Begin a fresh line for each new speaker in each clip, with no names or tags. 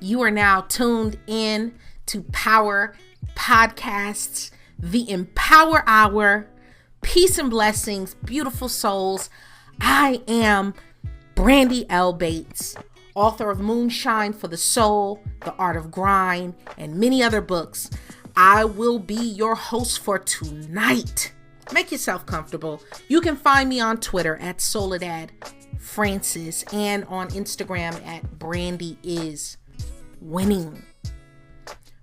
You are now tuned in to Power Podcasts, the Empower Hour. Peace and blessings, beautiful souls. I am Brandi L. Bates, author of Moonshine for the Soul, The Art of Grind, and many other books. I will be your host for tonight. Make yourself comfortable. You can find me on Twitter at Soledad Francis and on Instagram at Brandi is Winning.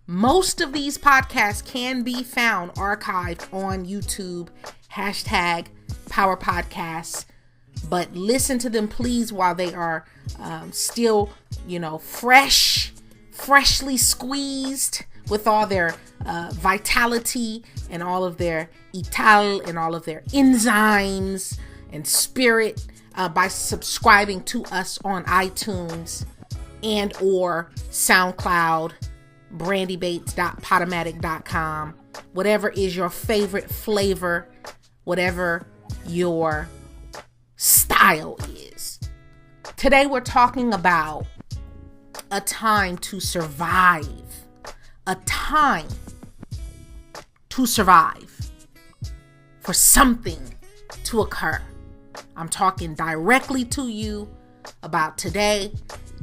Most of these podcasts can be found archived on YouTube, hashtag Power Podcasts, but listen to them please while they are still, freshly squeezed with all their vitality and all of their ital and all of their enzymes and spirit by subscribing to us on iTunes and or SoundCloud, brandybates.podomatic.com, whatever is your favorite flavor, whatever your style is. Today we're talking about a time to survive. A time to survive, for something to occur. I'm talking directly to you about today,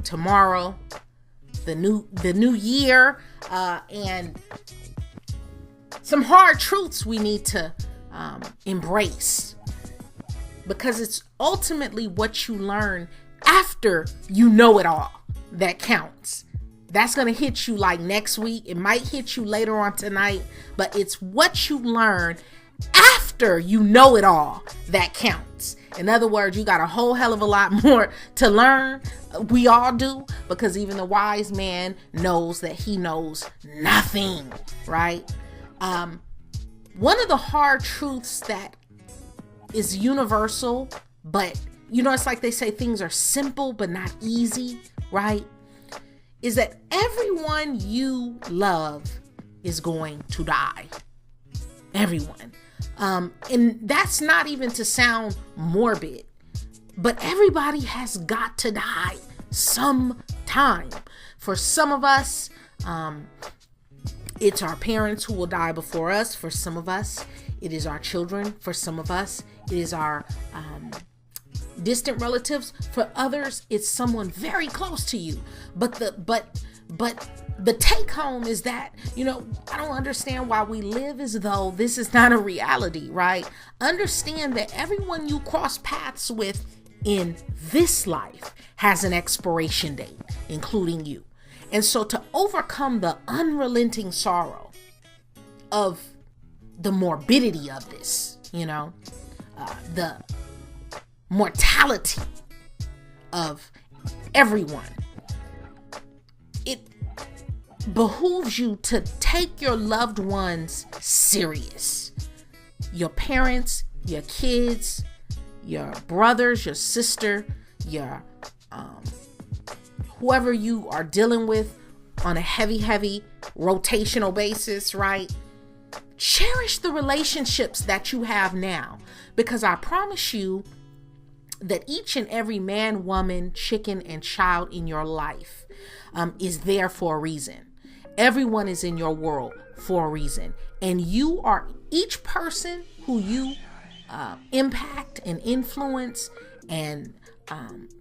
tomorrow, the new year, and some hard truths we need to embrace, because it's ultimately what you learn after you know it all that counts. That's going to hit you like next week. It might hit you later on tonight, but it's what you learn after you know it all that counts. In other words, you got a whole hell of a lot more to learn. We all do, because even the wise man knows that he knows nothing, right? One of the hard truths that is universal, but it's like they say things are simple but not easy, right? Is that everyone you love is going to die. Everyone. And that's not even to sound morbid, but everybody has got to die sometime. For some of us, it's our parents who will die before us. For some of us, it is our children. For some of us, it is our distant relatives. For others, it's someone very close to you. But the take home is that, I don't understand why we live as though this is not a reality, right? Understand that everyone you cross paths with in this life has an expiration date, including you. And so to overcome the unrelenting sorrow of the morbidity of this, the mortality of everyone, it behooves you to take your loved ones serious. Your parents, your kids, your brothers, your sister, your whoever you are dealing with on a heavy rotational basis, right? Cherish the relationships that you have now, because I promise you that each and every man, woman, chicken, and child in your life is there for a reason. Everyone is in your world for a reason. And you are each person who you impact and influence and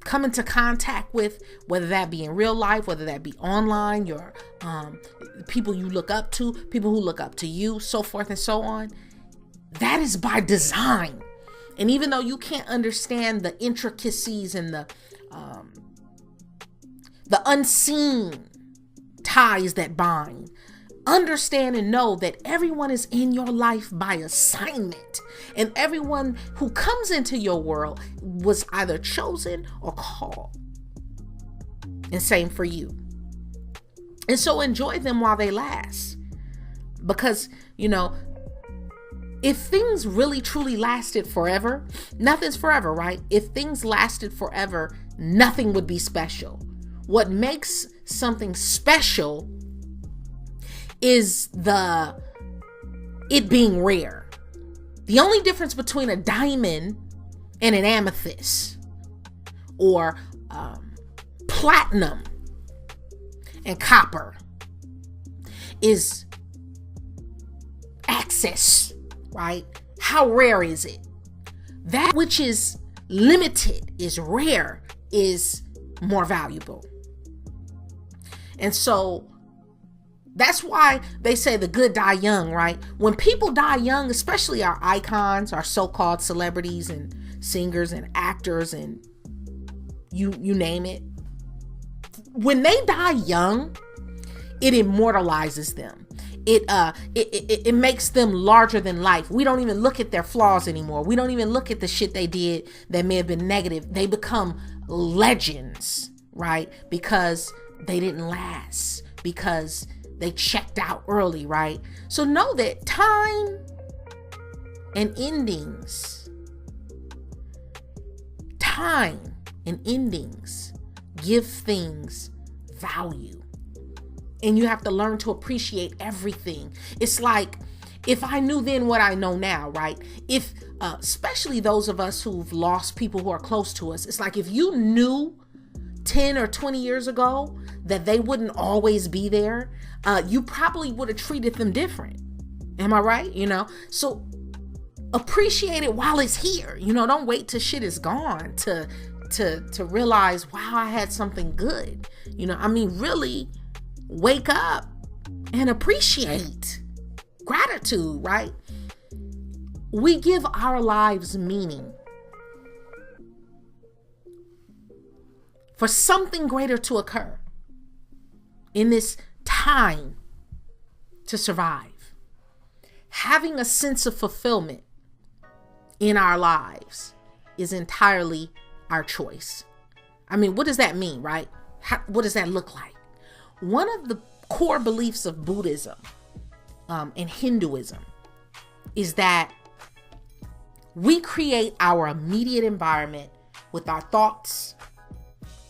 come into contact with, whether that be in real life, whether that be online, your people you look up to, people who look up to you, so forth and so on. That is by design. And even though you can't understand the intricacies and the unseen ties that bind, understand and know that everyone is in your life by assignment, and everyone who comes into your world was either chosen or called. And same for you. And so enjoy them while they last, because if things really truly lasted forever, nothing's forever, right? If things lasted forever, nothing would be special. What makes something special is it being rare. The only difference between a diamond and an amethyst or platinum and copper is access, right? How rare is it? That which is limited, is rare, is more valuable. And so that's why they say the good die young, right? When people die young, especially our icons, our so-called celebrities and singers and actors and you name it, when they die young, it immortalizes them. It makes them larger than life. We don't even look at their flaws anymore. We don't even look at the shit they did that may have been negative. They become legends, right? Because they didn't last, because they checked out early, right? So know that time and endings give things value. And you have to learn to appreciate everything. It's like, if I knew then what I know now, right? If, especially those of us who've lost people who are close to us, it's like if you knew 10 or 20 years ago that they wouldn't always be there, you probably would have treated them different. Am I right? So appreciate it while it's here. Don't wait till shit is gone to realize, wow, I had something good. Really wake up and appreciate gratitude, right? We give our lives meaning for something greater to occur in this time to survive. Having a sense of fulfillment in our lives is entirely our choice. What does that mean, right? What does that look like? One of the core beliefs of Buddhism and Hinduism is that we create our immediate environment with our thoughts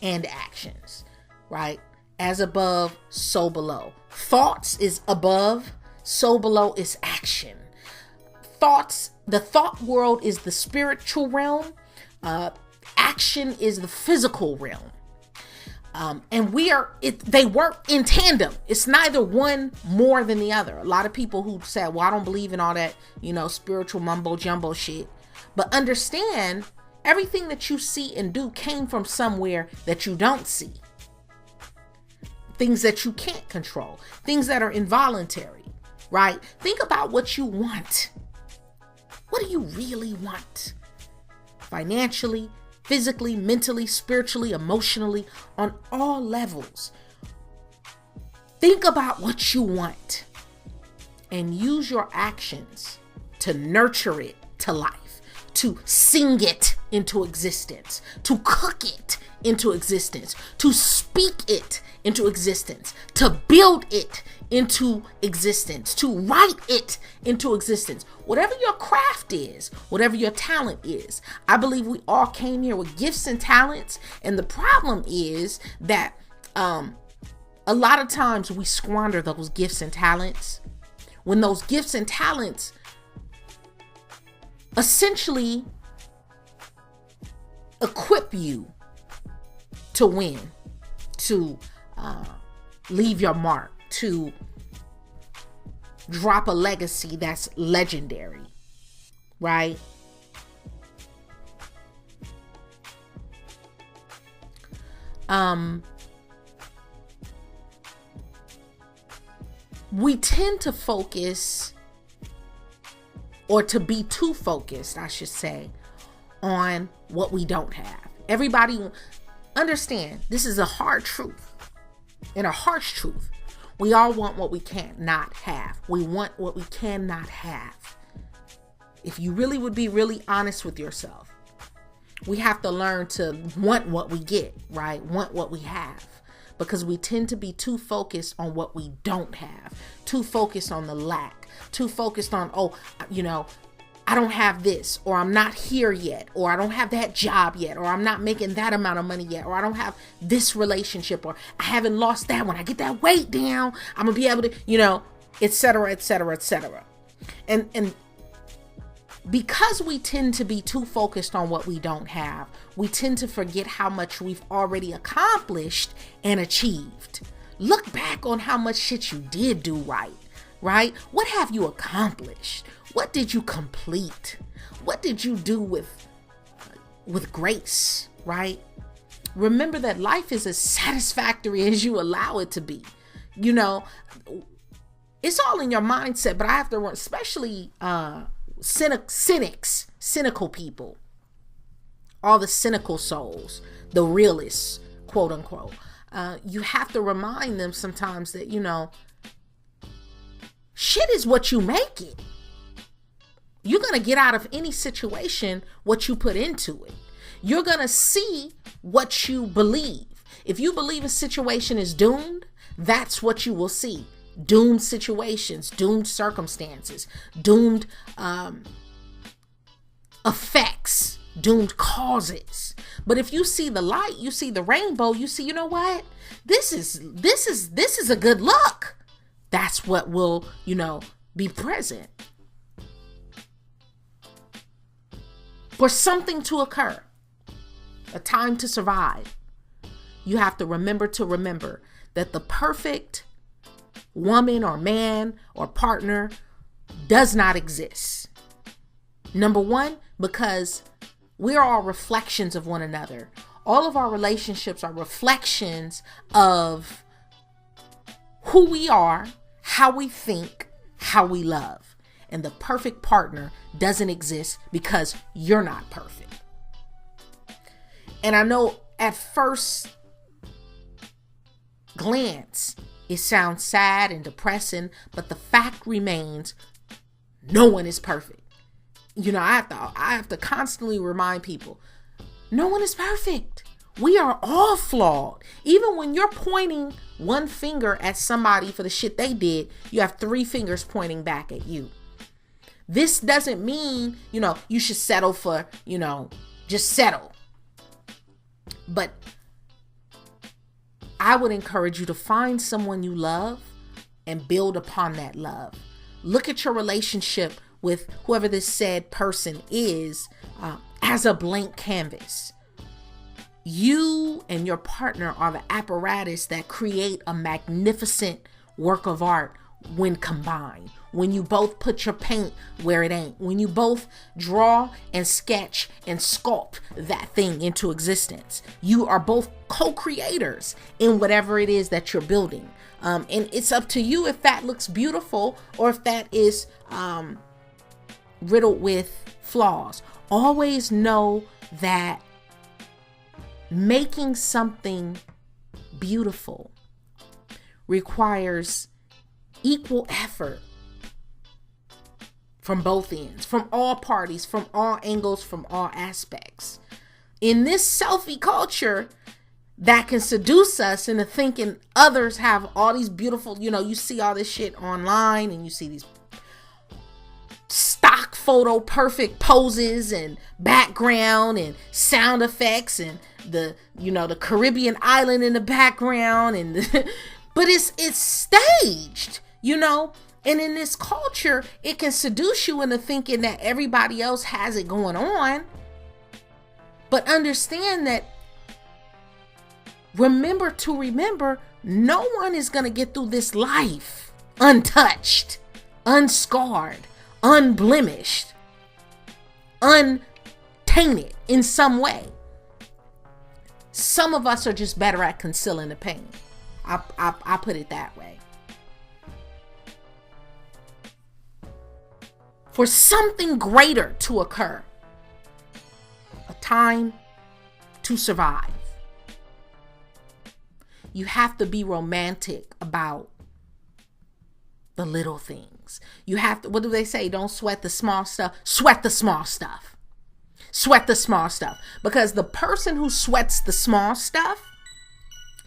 and actions, right? As above, so below. Thoughts is above, so below is action. The thought world is the spiritual realm. Action is the physical realm. And they work in tandem. It's neither one more than the other. A lot of people who say, well, I don't believe in all that, spiritual mumbo jumbo shit. But understand, everything that you see and do came from somewhere that you don't see. Things that you can't control. Things that are involuntary, right? Think about what you want. What do you really want? Financially, physically, mentally, spiritually, emotionally, on all levels. Think about what you want and use your actions to nurture it to life, to sing it into existence, to cook it into existence, to speak it into existence, to build it into existence, to write it into existence. Whatever your craft is, whatever your talent is, I believe we all came here with gifts and talents. And the problem is that a lot of times we squander those gifts and talents when those gifts and talents essentially equip you to win, to leave your mark, to drop a legacy that's legendary, right? We tend to focus, or to be too focused, I should say, on what we don't have. Everybody understand, this is a hard truth and a harsh truth. We all want what we can't not have. We want what we cannot have. If you really would be really honest with yourself, we have to learn to want what we get, right? Want what we have. Because we tend to be too focused on what we don't have. Too focused on the lack. Too focused on, I don't have this, or I'm not here yet, or I don't have that job yet, or I'm not making that amount of money yet, or I don't have this relationship, or I haven't lost that. When I get that weight down, I'm gonna be able to, et cetera, et cetera, et cetera. And because we tend to be too focused on what we don't have, we tend to forget how much we've already accomplished and achieved. Look back on how much shit you did do right? What have you accomplished? What did you complete? What did you do with grace, right? Remember that life is as satisfactory as you allow it to be. You know, it's all in your mindset, but I have to run, especially cynical people, all the cynical souls, the realists, quote unquote. You have to remind them sometimes that, you know, shit is what you make it. You're going to get out of any situation what you put into it. You're going to see what you believe. If you believe a situation is doomed, that's what you will see. Doomed situations, doomed circumstances, doomed effects, doomed causes. But if you see the light, you see the rainbow, you see, you know what? This is a good look. That's what will, you know, be present. For something to occur, a time to survive, you have to remember that the perfect woman or man or partner does not exist. Number one, because we're all reflections of one another. All of our relationships are reflections of who we are, how we think, how we love. And the perfect partner doesn't exist because you're not perfect. And I know at first glance, it sounds sad and depressing, but the fact remains, no one is perfect. You know, I have to constantly remind people, no one is perfect. We are all flawed. Even when you're pointing one finger at somebody for the shit they did, you have 3 fingers pointing back at you. This doesn't mean, you know, you should settle for, you know, just settle. But I would encourage you to find someone you love and build upon that love. Look at your relationship with whoever this said person is as a blank canvas. You and your partner are the apparatus that create a magnificent work of art when combined. When you both put your paint where it ain't. When you both draw and sketch and sculpt that thing into existence. You are both co-creators in whatever it is that you're building. And it's up to you if that looks beautiful or if that is riddled with flaws. Always know that making something beautiful requires equal effort from both ends, from all parties, from all angles, from all aspects. In this selfie culture that can seduce us into thinking others have all these beautiful, you know, you see all this shit online and you see these stock photo perfect poses and background and sound effects and the, you know, the Caribbean island in the background and but it's staged, you know. And in this culture, it can seduce you into thinking that everybody else has it going on. But understand that, remember, no one is going to get through this life untouched, unscarred, unblemished, untainted in some way. Some of us are just better at concealing the pain. I put it that way. For something greater to occur, a time to survive, you have to be romantic about the little things. You have to, what do they say? Don't sweat the small stuff. Sweat the small stuff. Sweat the small stuff. Because the person who sweats the small stuff,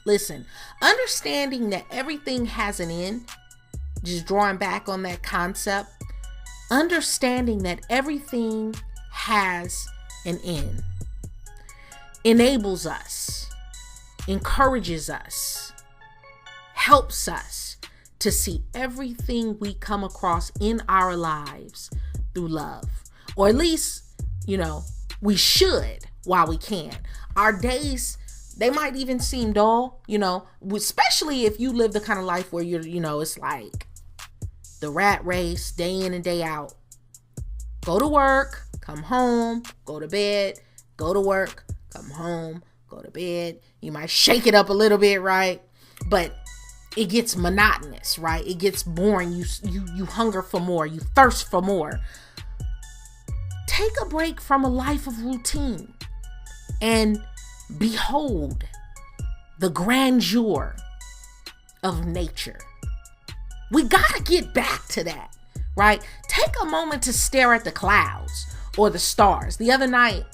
listen, understanding that everything has an end, just drawing back on that concept, understanding that everything has an end enables us, encourages us, helps us to see everything we come across in our lives through love. Or at least, you know, we should while we can. Our days They might even seem dull, especially if you live the kind of life where it's like the rat race day in and day out. Go to work, come home, go to bed, go to work, come home, go to bed. You might shake it up a little bit, right? But it gets monotonous, right? It gets boring. You hunger for more. You thirst for more. Take a break from a life of routine and behold the grandeur of nature. We gotta get back to that, right? Take a moment to stare at the clouds or the stars. The other night,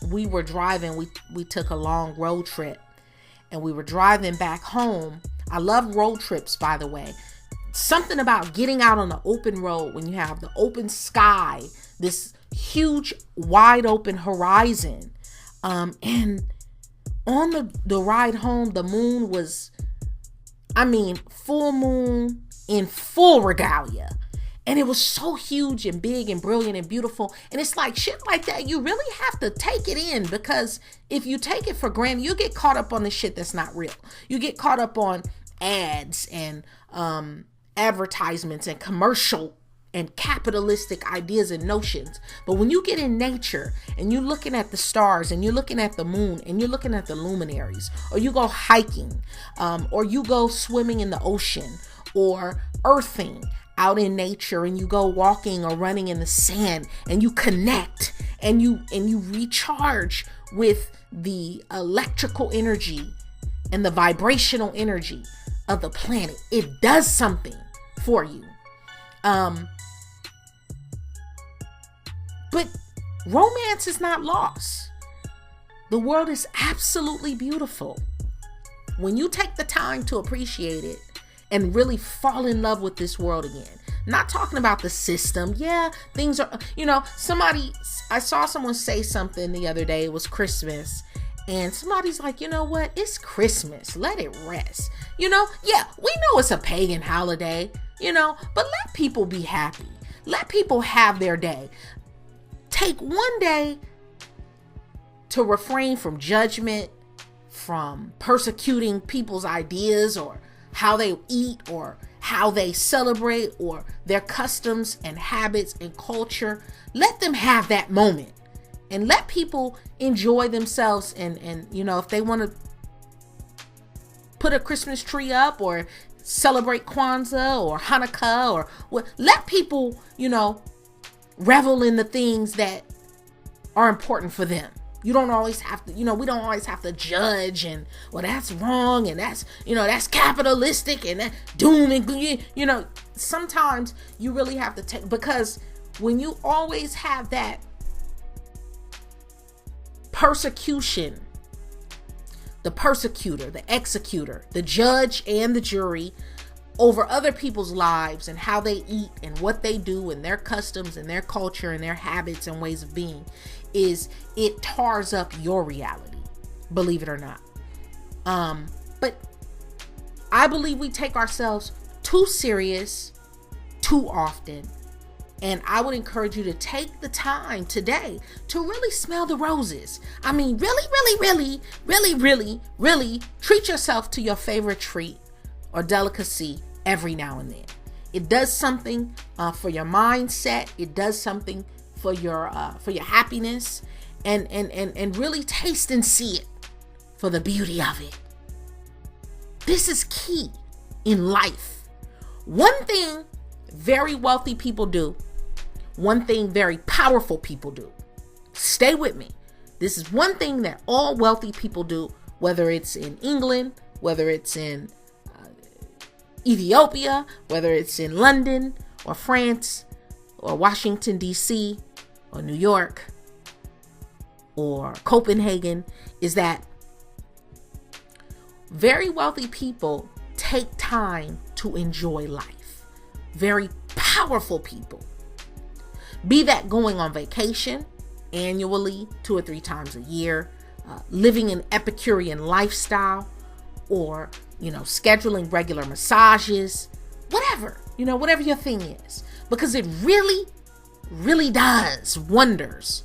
we were driving. We took a long road trip and we were driving back home. I love road trips, by the way. Something about getting out on the open road when you have the open sky, this huge, wide open horizon. And on the ride home, the moon was, full moon in full regalia. And it was so huge and big and brilliant and beautiful. And it's like shit like that, you really have to take it in, because if you take it for granted, you get caught up on the shit that's not real. You get caught up on ads and advertisements and commercial and capitalistic ideas and notions. But when you get in nature and you're looking at the stars and you're looking at the moon and you're looking at the luminaries, or you go hiking, or you go swimming in the ocean, or earthing out in nature, and you go walking or running in the sand, and you connect and you recharge with the electrical energy and the vibrational energy of the planet, it does something for you. But romance is not lost. The world is absolutely beautiful. When you take the time to appreciate it and really fall in love with this world again. Not talking about the system. Yeah, things are, I saw someone say something the other day. It was Christmas. And somebody's like, you know what? It's Christmas. Let it rest. Yeah, we know it's a pagan holiday, but let people be happy. Let people have their day. Take one day to refrain from judgment, from persecuting people's ideas or how they eat or how they celebrate or their customs and habits and culture. Let them have that moment and let people enjoy themselves. And if they want to put a Christmas tree up or celebrate Kwanzaa or Hanukkah or what, let people, revel in the things that are important for them. You don't always have to, we don't always have to judge and, well, that's wrong and that's, that's capitalistic and that doom and, sometimes you really have to take, because when you always have that persecution, the persecutor, the executor, the judge and the jury over other people's lives and how they eat and what they do and their customs and their culture and their habits and ways of being, it tars up your reality, believe it or not. But I believe we take ourselves too serious too often. And I would encourage you to take the time today to really smell the roses. Really treat yourself to your favorite treat or delicacy every now and then. It does something for your mindset. It does something for your happiness, and really taste and see it for the beauty of it. This is key in life. One thing very wealthy people do, one thing very powerful people do. Stay with me. This is one thing that all wealthy people do, whether it's in England, whether it's in Ethiopia, whether it's in London or France or Washington, D.C. or New York or Copenhagen, is that very wealthy people take time to enjoy life. Very powerful people, be that going on vacation annually 2 or 3 times a year, living an Epicurean lifestyle, or scheduling regular massages, whatever your thing is, because it really does wonders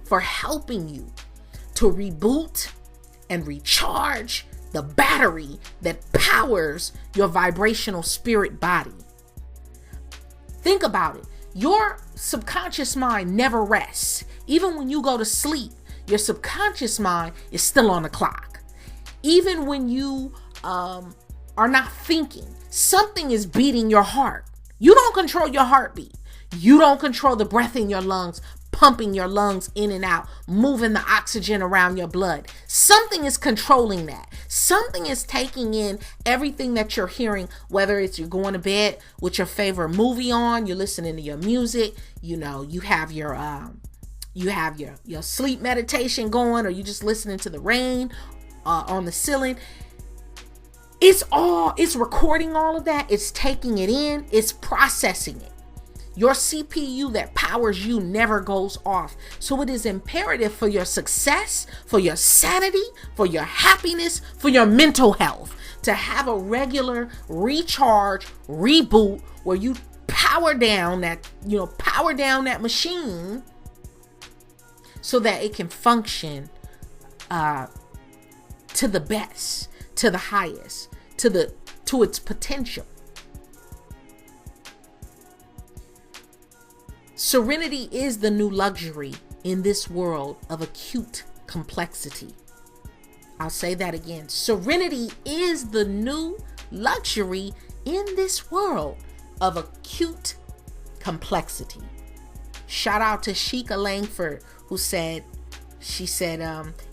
for helping you to reboot and recharge the battery that powers your vibrational spirit body. Think about it. Your subconscious mind never rests. Even when you go to sleep, your subconscious mind is still on the clock. Even when you are not thinking, something is beating your heart. You don't control your heartbeat. You don't control the breath in your lungs, pumping your lungs in and out, moving the oxygen around your blood. Something is controlling that. Something is taking in everything that you're hearing, whether it's you're going to bed with your favorite movie on, you're listening to your music, you have your sleep meditation going, or you just listening to the rain on the ceiling. It's recording all of that. It's taking it in. It's processing it. Your CPU that powers you never goes off. So it is imperative for your success, for your sanity, for your happiness, for your mental health, to have a regular recharge, reboot, where you power down that machine so that it can function to the best, to the highest, to its potential. Serenity is the new luxury in this world of acute complexity. I'll say that again. Serenity is the new luxury in this world of acute complexity. Shout out to Sheikah Langford, who said,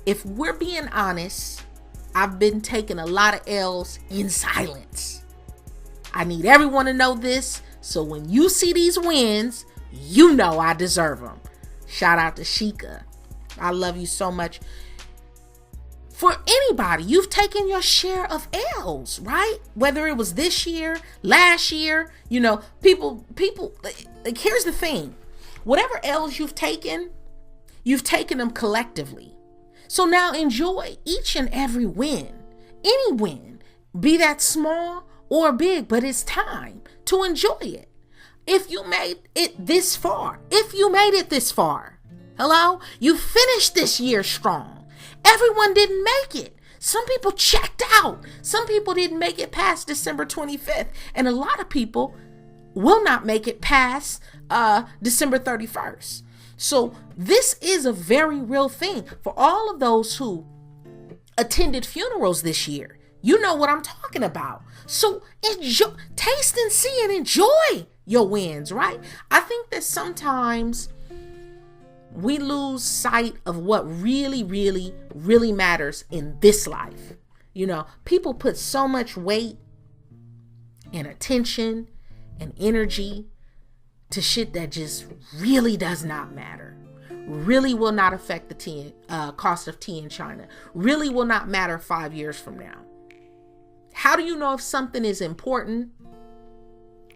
if we're being honest, I've been taking a lot of L's in silence. I need everyone to know this, so when you see these wins, you know I deserve them. Shout out to Sheikah. I love you so much. For anybody, you've taken your share of L's, right? Whether it was this year, last year, people, like, here's the thing. Whatever L's you've taken them collectively. So now enjoy each and every win. Any win, be that small or big, but it's time to enjoy it. If you made it this far, hello, you finished this year strong. Everyone didn't make it. Some people checked out. Some people didn't make it past December 25th. And a lot of people will not make it past December 31st. So this is a very real thing for all of those who attended funerals this year. You know what I'm talking about. So enjoy, taste and see and enjoy your wins, right? I think that sometimes we lose sight of what really, really, really matters in this life. People put so much weight and attention and energy to shit that just really does not matter. Really will not affect the cost of tea in China. Really will not matter 5 years from now. How do you know if something is important?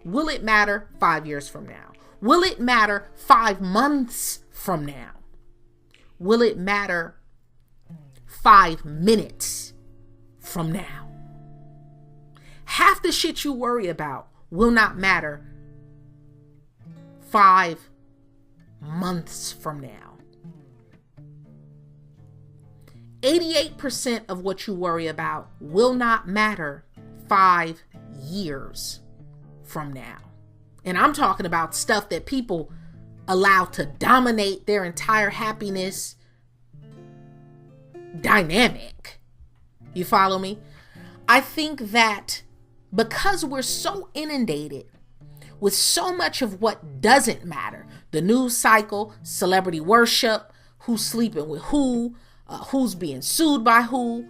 Will it matter 5 years from now? Will it matter 5 months from now? Will it matter 5 minutes from now? Half the shit you worry about will not matter 5 months from now. 88% of what you worry about will not matter 5 years from now. And I'm talking about stuff that people allow to dominate their entire happiness dynamic. You follow me? I think that because we're so inundated with so much of what doesn't matter, the news cycle, celebrity worship, who's sleeping with who's being sued by who,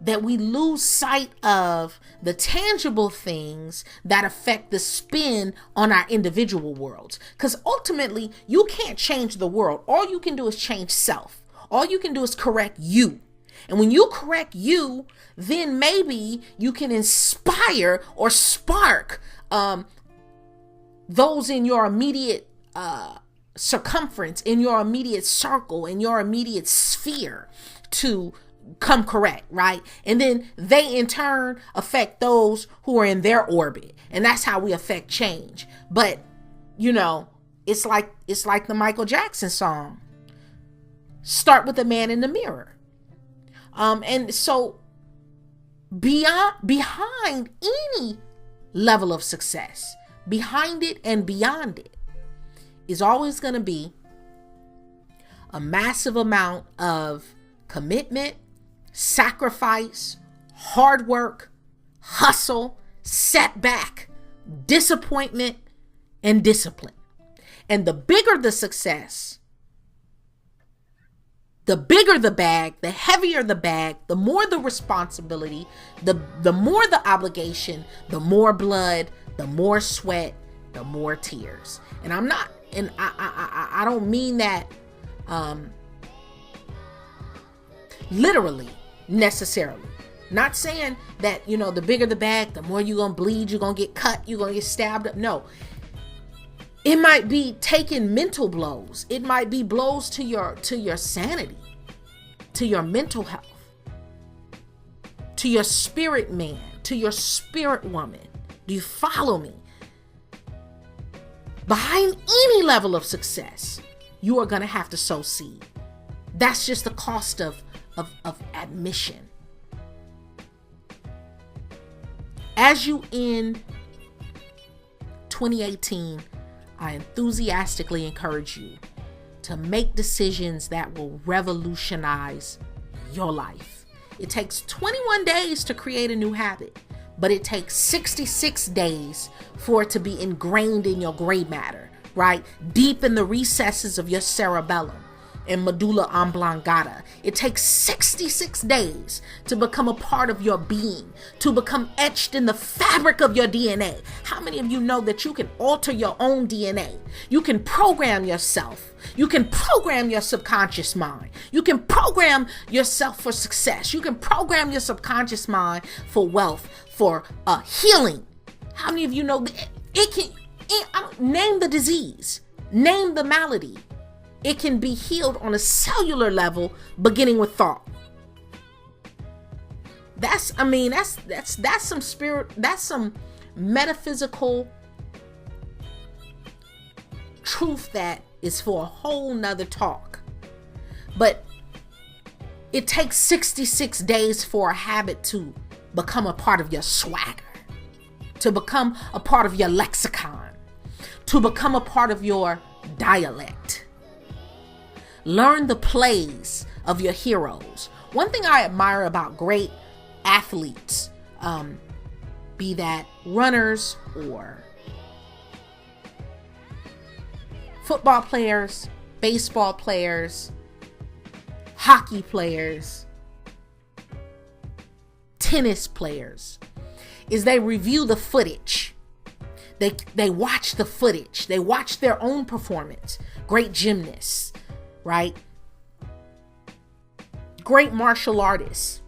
that we lose sight of the tangible things that affect the spin on our individual worlds. Because ultimately, you can't change the world. All you can do is change self. All you can do is correct you. And when you correct you, then maybe you can inspire or spark those in your immediate circumference, in your immediate circle, in your immediate sphere to come correct, right? And then they in turn affect those who are in their orbit. And that's how we affect change. But, it's like the Michael Jackson song. Start with the man in the mirror. And so behind any level of success, behind it and beyond it, is always going to be a massive amount of commitment, sacrifice, hard work, hustle, setback, disappointment, and discipline. And the bigger the success, the bigger the bag, the heavier the bag, the more the responsibility, the more the obligation, the more blood, the more sweat, the more tears. And I don't mean that literally, necessarily. Not saying that, the bigger the bag, the more you're going to bleed, you're going to get cut, you're going to get stabbed up. No. It might be taking mental blows. It might be blows to your sanity, to your mental health, to your spirit man, to your spirit woman. Do you follow me? Behind any level of success, you are going to have to sow seed. That's just the cost of admission. As you end 2018, I enthusiastically encourage you to make decisions that will revolutionize your life. It takes 21 days to create a new habit, but it takes 66 days for it to be ingrained in your gray matter, right? Deep in the recesses of your cerebellum and medulla oblongata. It takes 66 days to become a part of your being, to become etched in the fabric of your DNA. How many of you know that you can alter your own DNA? You can program yourself. You can program your subconscious mind. You can program yourself for success. You can program your subconscious mind for wealth, for healing. How many of you know that name the disease, name the malady. It can be healed on a cellular level, beginning with thought. That's some spirit, that's some metaphysical truth that is for a whole nother talk. But it takes 66 days for a habit to become a part of your swagger, to become a part of your lexicon, to become a part of your dialect. Learn the plays of your heroes. One thing I admire about great athletes, be that runners or football players, baseball players, hockey players, tennis players, is they review the footage. They watch the footage. They watch their own performance. Great gymnasts, right? Great martial artists,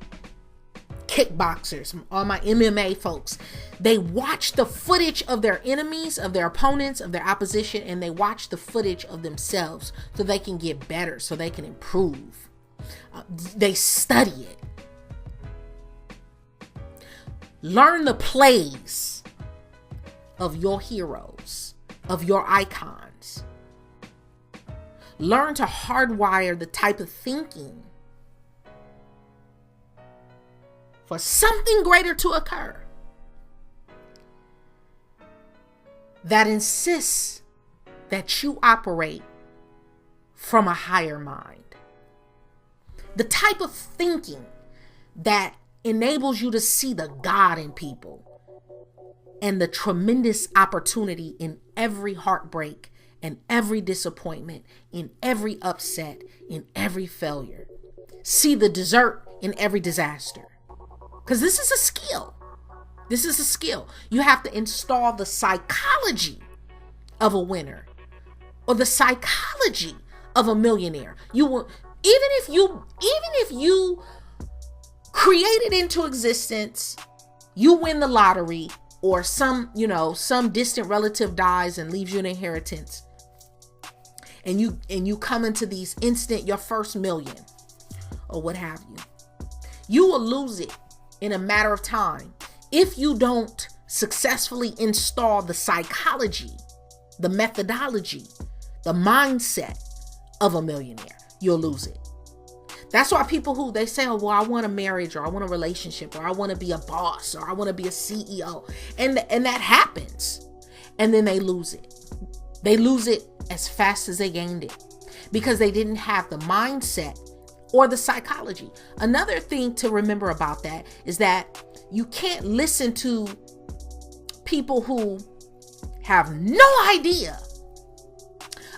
kickboxers, all my MMA folks. They watch the footage of their enemies, of their opponents, of their opposition, and they watch the footage of themselves so they can get better, so they can improve. They study it. Learn the plays of your heroes, of your icons. Learn to hardwire the type of thinking for something greater to occur that insists that you operate from a higher mind. The type of thinking that enables you to see the God in people and the tremendous opportunity in every heartbreak and every disappointment, in every upset, in every failure. See the dessert in every disaster. Because this is a skill. This is a skill. You have to install the psychology of a winner or the psychology of a millionaire. You will, even if you create it into existence, you win the lottery, or some distant relative dies and leaves you an inheritance, and you come into these your first million or what have you, you will lose it in a matter of time if you don't successfully install the psychology, the methodology, the mindset of a millionaire. You'll lose it. That's why people who they say, oh, well, I want a marriage, or I want a relationship, or I want to be a boss, or I want to be a CEO. And that happens. And then they lose it. They lose it as fast as they gained it because they didn't have the mindset or the psychology. Another thing to remember about that is that you can't listen to people who have no idea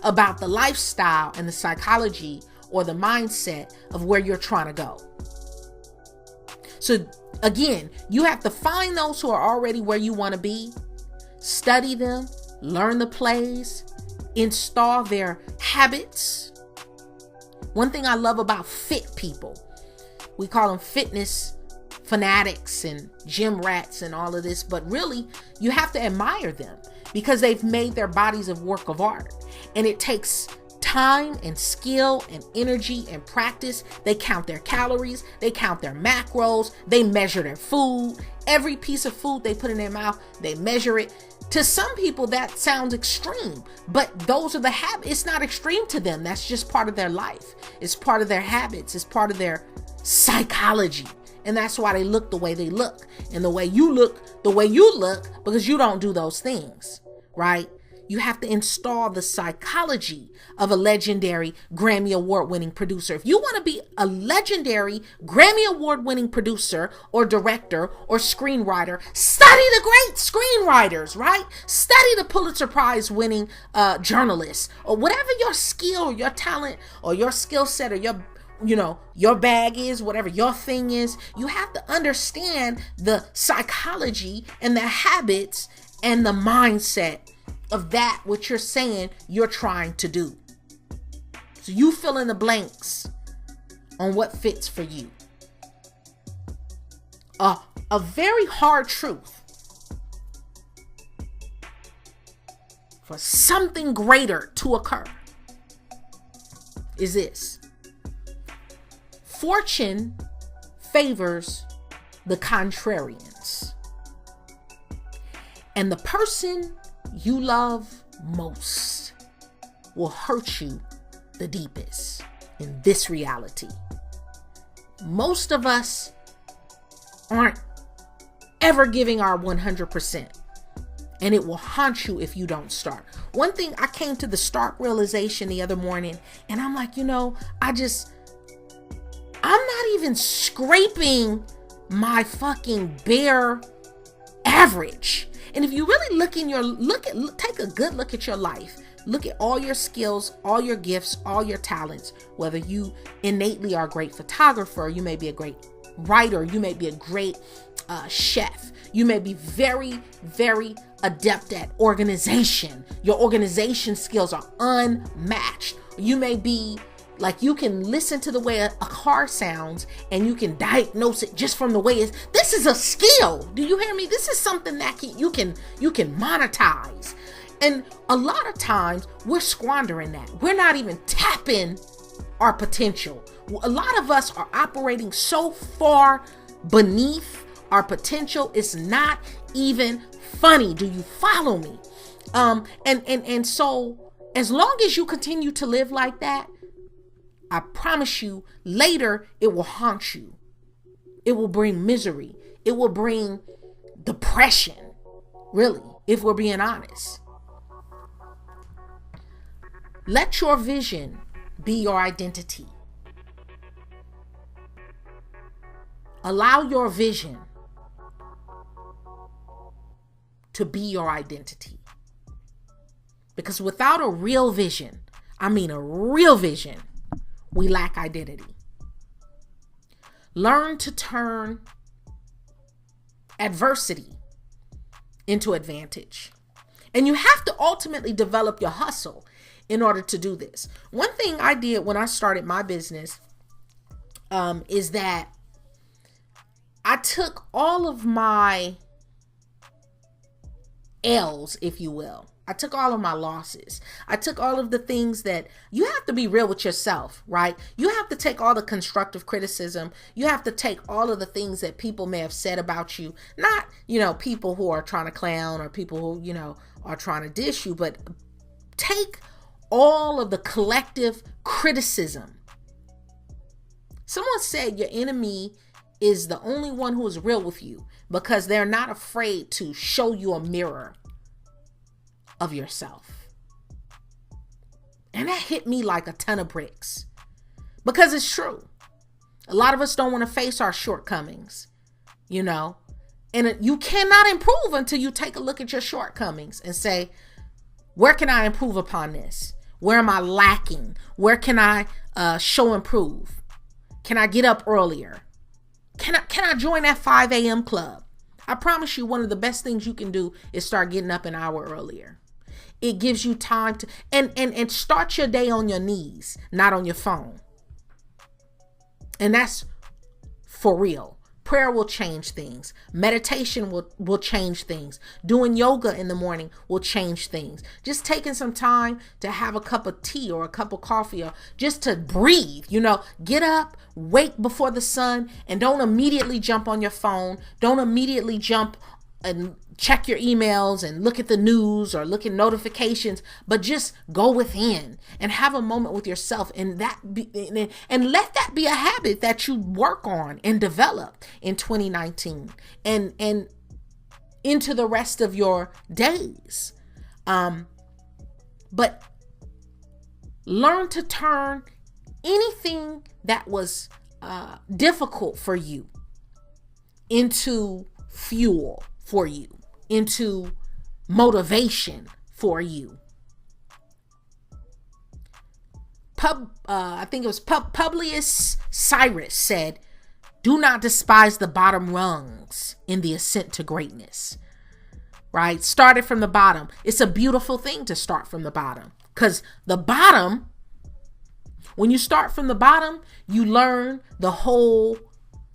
about the lifestyle and the psychology or the mindset of where you're trying to go. So again, you have to find those who are already where you want to be, study them, learn the plays, install their habits. One thing I love about fit people, we call them fitness fanatics and gym rats and all of this, but really you have to admire them because they've made their bodies a work of art, and it takes time and skill and energy and practice. They count their calories, they count their macros, they measure their food. Every piece of food they put in their mouth, they measure it. To some people that sounds extreme, but those are the habits. It's not extreme to them. That's just part of their life. It's part of their habits. It's part of their psychology. And that's why they look the way they look, and the way you look because you don't do those things, right? You have to install the psychology of a legendary Grammy Award winning producer. If you want to be a legendary Grammy Award winning producer or director or screenwriter, study the great screenwriters, right? Study the Pulitzer Prize winning journalists, or whatever your skill or your talent or your skill set or your bag is, whatever your thing is. You have to understand the psychology and the habits and the mindset of that which you're saying you're trying to do. So you fill in the blanks on what fits for you. A very hard truth: for something greater to occur is this: fortune favors the contrarians, and the person you love most will hurt you the deepest in this reality. Most of us aren't ever giving our 100%, and it will haunt you if you don't start. One thing, I came to the stark realization the other morning, and I'm like, I'm not even scraping my fucking bare average. And if you really take a good look at your life, look at all your skills, all your gifts, all your talents, whether you innately are a great photographer, you may be a great writer, you may be a great chef, you may be very, very adept at organization. Your organization skills are unmatched. You may be like, you can listen to the way a car sounds and you can diagnose it just from the way it's. This is a skill. Do you hear me? This is something that you can monetize. And a lot of times we're squandering that. We're not even tapping our potential. A lot of us are operating so far beneath our potential. It's not even funny. Do you follow me? And so as long as you continue to live like that, I promise you, later it will haunt you. It will bring misery. It will bring depression, really, if we're being honest. Let your vision be your identity. Allow your vision to be your identity. Because without a real vision, we lack identity. Learn to turn adversity into advantage. And you have to ultimately develop your hustle in order to do this. One thing I did when I started my business is that I took all of my L's, if you will. I took all of my losses. I took all of the things that you have to be real with yourself, right? You have to take all the constructive criticism. You have to take all of the things that people may have said about you. Not, people who are trying to clown or people who, are trying to dish you, but take all of the collective criticism Someone said your enemy is the only one who is real with you because they're not afraid to show you a mirror of yourself. And that hit me like a ton of bricks because it's true. A lot of us don't want to face our shortcomings, you know, and you cannot improve until you take a look at your shortcomings and say, where can I improve upon this? Where am I lacking? Where can I show improve? Can I get up earlier? Can I join that 5 a.m. club? I promise you one of the best things you can do is start getting up an hour earlier. It gives you time to, and start your day on your knees, not on your phone. And that's for real. Prayer will change things. Meditation will change things. Doing yoga in the morning will change things. Just taking some time to have a cup of tea or a cup of coffee or just to breathe, you know, get up, wake before the sun, and don't immediately jump on your phone. Don't immediately jump and check your emails and look at the news or look at notifications, but just go within and have a moment with yourself, and let that be a habit that you work on and develop in 2019 and into the rest of your days. But learn to turn anything that was difficult for you into fuel for you, into motivation for you. I think it was Publius Cyrus said, "Do not despise the bottom rungs in the ascent to greatness." Right? Started from the bottom. It's a beautiful thing to start from the bottom, because the bottom, when you start from the bottom, you learn the whole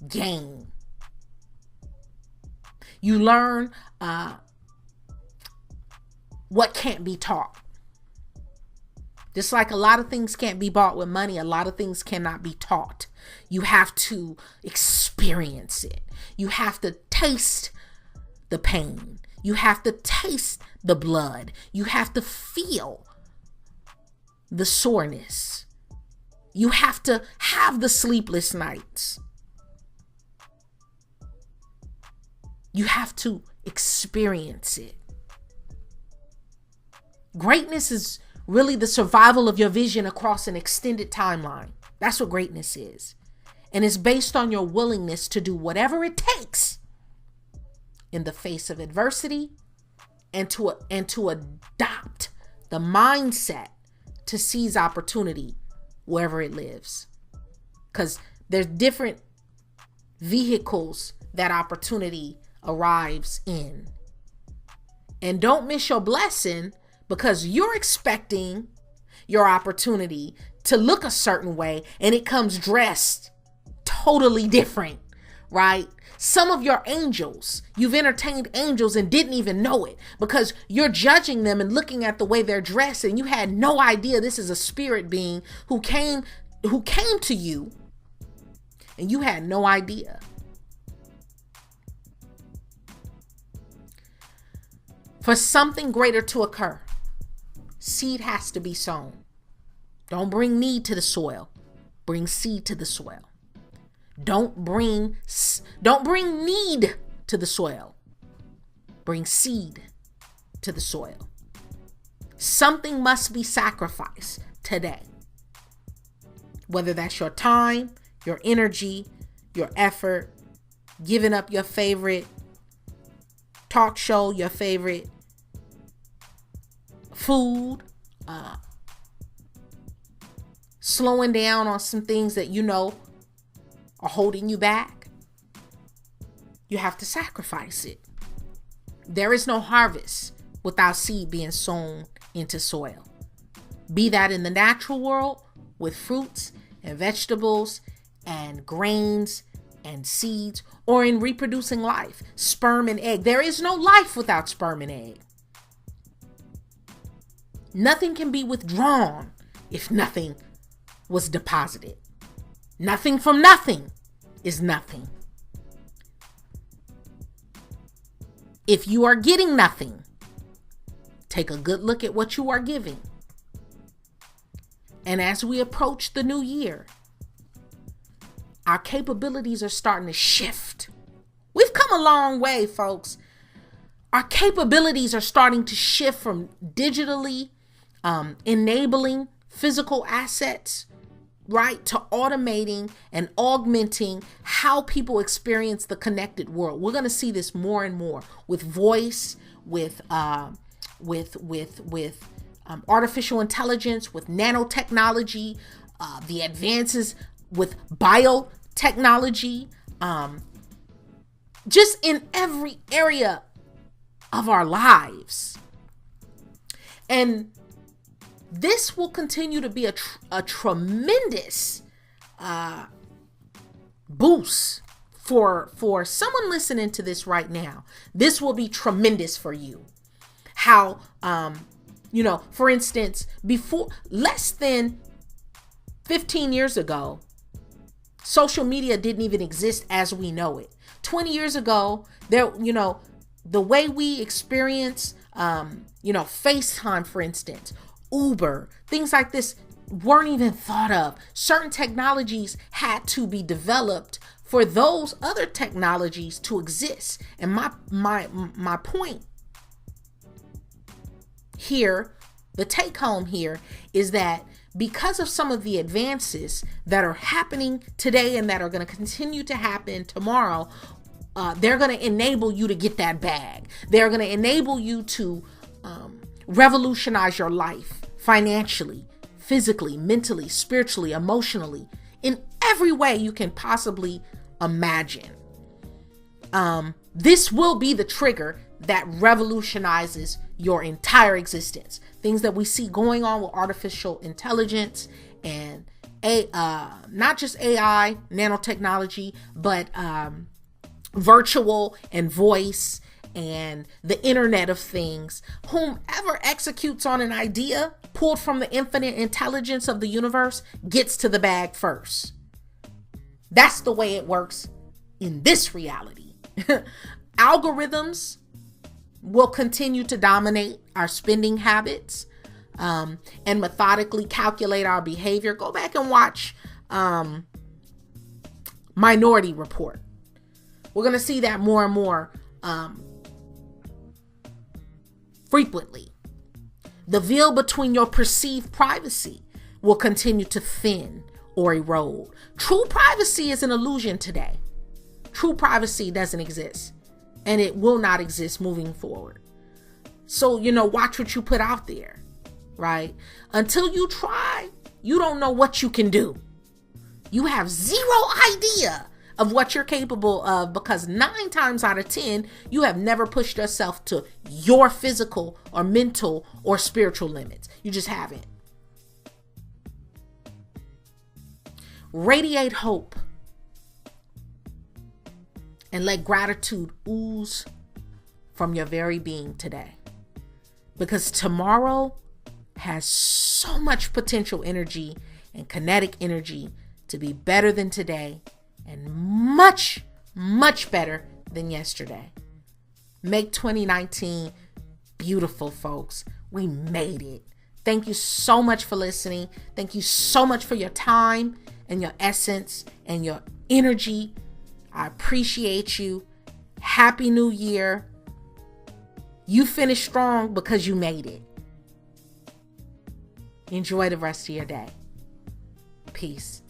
game. You learn what can't be taught. Just like a lot of things can't be bought with money, a lot of things cannot be taught. You have to experience it. You have to taste the pain. You have to taste the blood. You have to feel the soreness. You have to have the sleepless nights. You have to experience it. Greatness is really the survival of your vision across an extended timeline. That's what greatness is. And it's based on your willingness to do whatever it takes in the face of adversity and to adopt the mindset to seize opportunity wherever it lives. Because there's different vehicles that opportunity arrives in. And don't miss your blessing because you're expecting your opportunity to look a certain way and it comes dressed totally different, right? Some of your angels, you've entertained angels and didn't even know it because you're judging them and looking at the way they're dressed, and you had no idea this is a spirit being who came to you, and you had no idea. For something greater to occur, seed has to be sown. Don't bring need to the soil. Bring seed to the soil. Don't bring need to the soil. Bring seed to the soil. Something must be sacrificed today. Whether that's your time, your energy, your effort, giving up your favorite talk show, your favorite food, slowing down on some things that you know are holding you back. You have to sacrifice it. There is no harvest without seed being sown into soil. Be that in the natural world with fruits and vegetables and grains and seeds, or in reproducing life, sperm and egg. There is no life without sperm and egg. Nothing can be withdrawn if nothing was deposited. Nothing from nothing is nothing. If you are getting nothing, take a good look at what you are giving. And as we approach the new year, our capabilities are starting to shift. We've come a long way, folks. Our capabilities are starting to shift from digitally enabling physical assets, right, to automating and augmenting how people experience the connected world. We're going to see this more and more with voice, with artificial intelligence, with nanotechnology, the advances with biotechnology, just in every area of our lives. And this will continue to be a tremendous boost for someone listening to this right now. This will be tremendous for you. How, for instance, before less than 15 years ago, social media didn't even exist as we know it. 20 years ago, the way we experience, FaceTime, for instance, Uber, things like this weren't even thought of. Certain technologies had to be developed for those other technologies to exist. And my point here, the take home here, is that because of some of the advances that are happening today and that are going to continue to happen tomorrow, they're going to enable you to get that bag. They're going to enable you to revolutionize your life financially, physically, mentally, spiritually, emotionally, in every way you can possibly imagine. This will be the trigger that revolutionizes your entire existence. Things that we see going on with artificial intelligence and not just AI, nanotechnology, but virtual and voice and the Internet of Things. Whomever executes on an idea pulled from the infinite intelligence of the universe gets to the bag first. That's the way it works in this reality. Algorithms will continue to dominate our spending habits and methodically calculate our behavior. Go back and watch Minority Report. We're going to see that more and more frequently. The veil between your perceived privacy will continue to thin or erode. True privacy is an illusion today. True privacy doesn't exist, and it will not exist moving forward. So, watch what you put out there, right? Until you try, you don't know what you can do. You have zero idea of what you're capable of, because 9 times out of 10, you have never pushed yourself to your physical or mental or spiritual limits. You just haven't. Radiate hope and let gratitude ooze from your very being today, because tomorrow has so much potential energy and kinetic energy to be better than today and much, much better than yesterday. Make 2019 beautiful, folks. We made it. Thank you so much for listening. Thank you so much for your time and your essence and your energy. I appreciate you. Happy New Year. You finished strong because you made it. Enjoy the rest of your day. Peace.